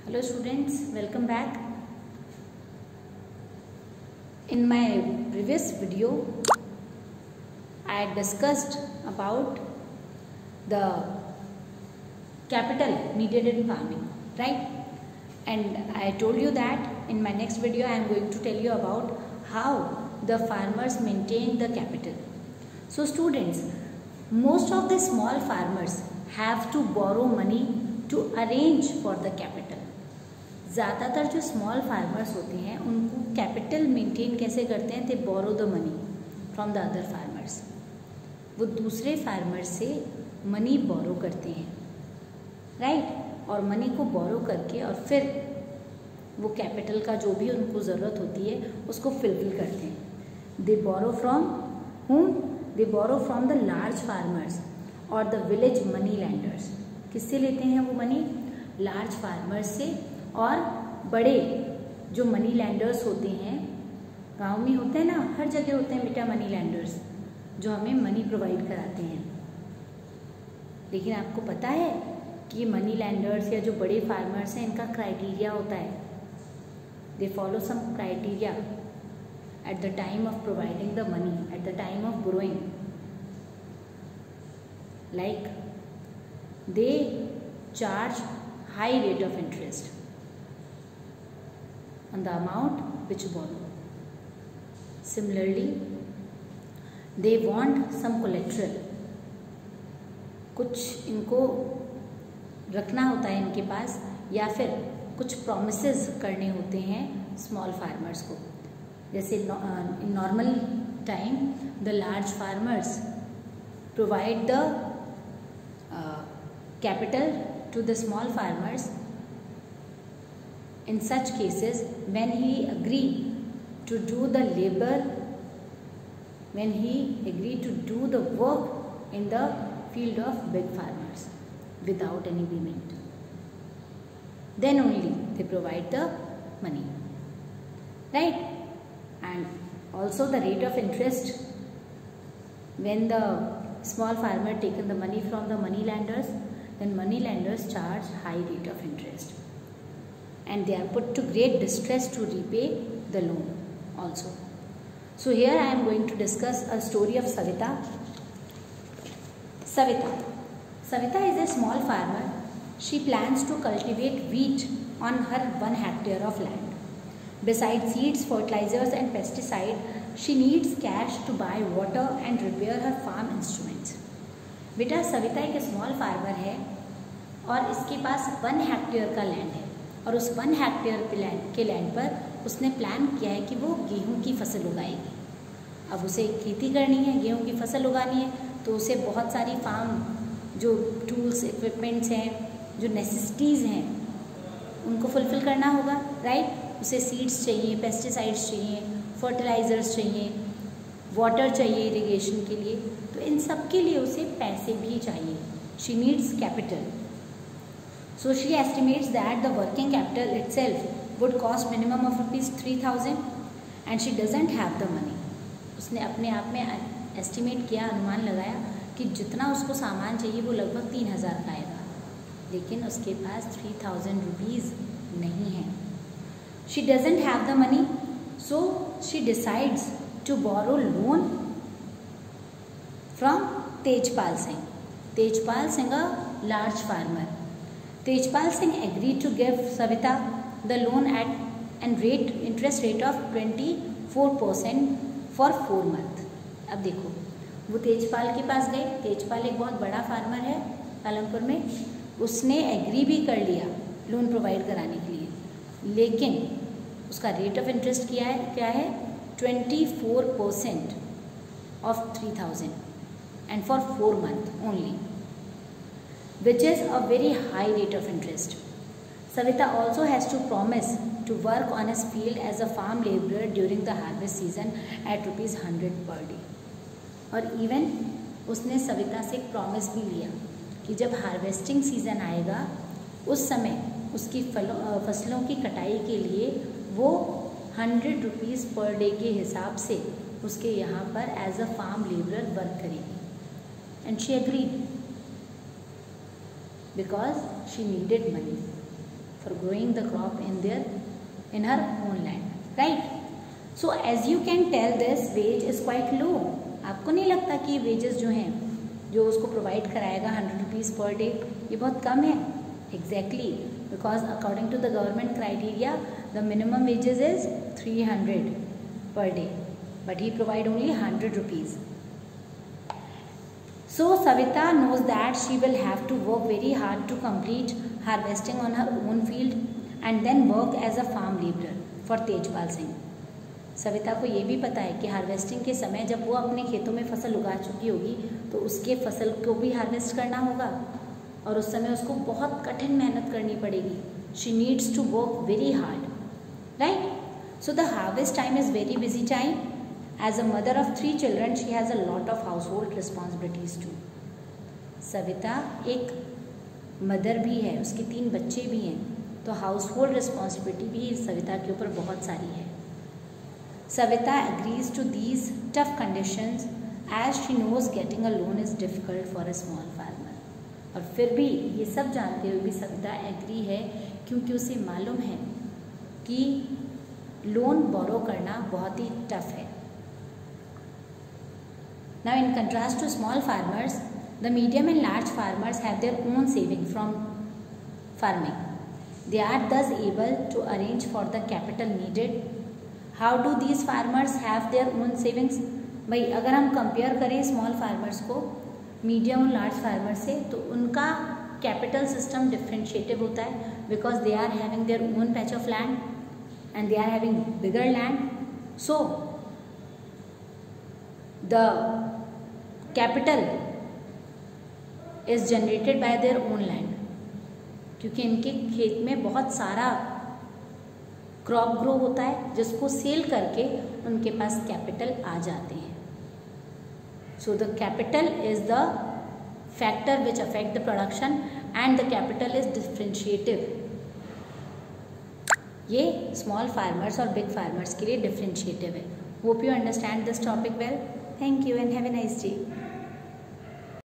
Hello students, welcome back. In my previous video, I had discussed about the capital needed in farming, right? And I told you that in my next video I am going to tell you about how the farmers maintain the capital. So students, most of the small farmers have to borrow money to arrange for the capital. ज़्यादातर जो small farmers होते हैं उनको capital maintain कैसे करते हैं? They borrow the money from the other farmers. वो दूसरे फार्मर्स से मनी बोरो करते हैं, राइट? और मनी को बोरो करके और फिर वो कैपिटल का जो भी उनको ज़रूरत होती है उसको फिलफिल करते हैं. They borrow from whom? They borrow from the large farmers और द विलेज मनी लैंडर्स. किससे लेते हैं वो मनी? लार्ज फार्मर्स से और बड़े जो मनी लैंडर्स होते हैं, गांव में होते हैं ना, हर जगह होते हैं बेटा मनी लैंडर्स जो हमें मनी प्रोवाइड कराते हैं. लेकिन आपको पता है कि ये मनी लैंडर्स या जो बड़े फार्मर्स हैं इनका क्राइटेरिया होता है. They follow some criteria at the time of providing the money, at the time of borrowing. Like they charge high rate of interest on the amount which borrow. Similarly, they want some collateral. कुछ इनको रखना होता है इनके पास, या फिर कुछ promises करने होते हैं small farmers को. जैसे in normal time the large farmers provide the capital to the small farmers. In such cases, when he agree to do the labor, when he agree to do the work in the field of big farmers without any payment, then only they provide the money, right? And also the rate of interest, when the small farmer taken the money from the money lenders, then money lenders charge high rate of interest. And they are put to great distress to repay the loan also. So here I am going to discuss a story of Savita. Savita is a small farmer. She plans to cultivate wheat on her 1 hectare of land. Besides seeds, fertilizers and pesticide, she needs cash to buy water and repair her farm instruments. बेटा सविता एक small farmer है और इसके पास 1 hectare का land है, और उस 1 hectare के लैंड पर उसने प्लान किया है कि वो गेहूं की फसल उगाएगी. अब उसे खेती करनी है, गेहूं की फसल उगानी है, तो उसे बहुत सारी फार्म जो टूल्स इक्विपमेंट्स हैं, जो नेसेसिटीज़ हैं, उनको फुलफ़िल करना होगा, राइट? उसे सीड्स चाहिए, पेस्टिसाइड्स चाहिए, फर्टिलाइज़र्स चाहिए, वाटर चाहिए इरिगेशन के लिए. तो इन सब के लिए उसे पैसे भी चाहिए. She needs capital. So she estimates that the working capital itself would cost minimum of ₹3,000 and she doesn't have the money. उसने अपने आप में एस्टिमेट किया, अनुमान लगाया कि जितना उसको सामान चाहिए वो लगभग 3,000 का आएगा, लेकिन उसके पास 3,000 रुपीज़ नहीं है. She doesn't have the money, so she decides to borrow loan from Tejpal Singh. Tejpal Singh, a large farmer. Tejpal Singh agreed to give Savita the loan at an interest rate of 24% for 4 months. अब देखो, वो तेजपाल के पास गए. तेजपाल एक बहुत बड़ा farmer है पालमपुर में. उसने एग्री भी कर लिया लोन प्रोवाइड कराने के लिए, लेकिन उसका रेट ऑफ इंटरेस्ट क्या है 24% of 3,000 and for 4 months only, which is a very high rate of interest. Savita also has to promise to work on his field as a farm laborer during the harvest season at ₹100 per day. और even उसने सविता से एक promise भी लिया कि जब harvesting season आएगा उस समय उसकी फसलों की कटाई के लिए वो ₹100 पर डे के हिसाब से उसके यहाँ पर as a farm labourer work करेगी. And she agreed because she needed money for growing the crop in her own land, right? So as you can tell, this wage is quite low. आपको नहीं लगता कि wages जो हैं, जो उसको provide कराएगा 100 rupees per day, ये बहुत कम है? Exactly, because according to the government criteria, the minimum wages is 300 per day, but he provide only 100 rupees. So Savita knows that she will have to work very hard to complete harvesting on her own field and then work as a farm laborer for Tejpal Singh. Savita को ये भी पता है कि harvesting के समय जब वो अपने खेतों में फसल उगा चुकी होगी तो उसके फसल को भी हार्वेस्ट करना होगा और उस समय उसको बहुत कठिन मेहनत करनी पड़ेगी. She needs to work very hard, right? So the harvest time is very busy time. As a mother of 3 children, she has a lot of household responsibilities too. Savita एक मदर भी है, उसके 3 बच्चे भी हैं, तो हाउसहोल्ड रिस्पॉन्सिबिलिटी भी सविता के ऊपर बहुत सारी है. Savita agrees to these tough conditions as she knows getting a loan is difficult for a small farmer. और फिर भी ये सब जानते हुए भी सविता एग्री है क्योंकि उसे मालूम है कि लोन बोरो करना बहुत ही टफ है. Now in contrast to small farmers, the medium and large farmers have their own saving from farming. They are thus able to arrange for the capital needed. How do these farmers have their own savings? भाई अगर हम compare करें small farmers को medium और large farmer से तो उनका capital system differentiative होता है because they are having their own patch of land and they are having bigger land. So the capital is generated by their own land क्योंकि इनके खेत में बहुत सारा क्रॉप ग्रो होता है जिसको सेल करके उनके पास कैपिटल आ जाते हैं. So the capital is the factor which affect the production and the capital is differentiative. ये स्मॉल फार्मर्स और बिग फार्मर्स के लिए डिफ्रेंशिएटिव है. Hope you understand this topic well. Thank you and have a nice day.